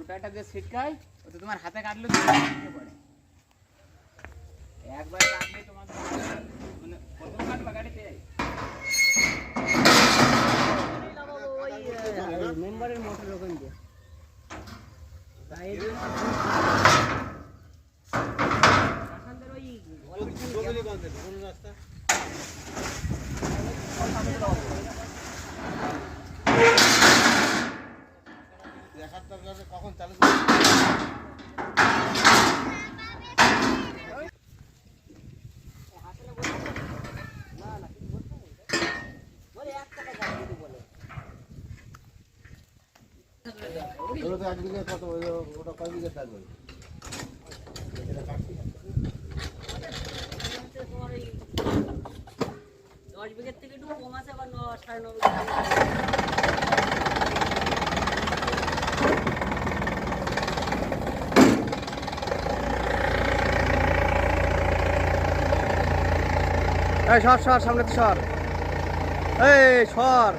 মোটাটা যে ছিটকায় ও তো তোমার হাতে কাটলে পড়ে একবার কাটলে তোমার মানে প্রথম কাটবা গাড়িতে ওই মেম্বারের মোটর ওখান দিয়ে রাস্তা কখন চালু এক বিঘে কত ওটা কয় বিঘে থাকবে 10 বিঘের থেকে একটু কম আছে আবার 9.5 বিঘা এই সর সামনে তো সর এই সর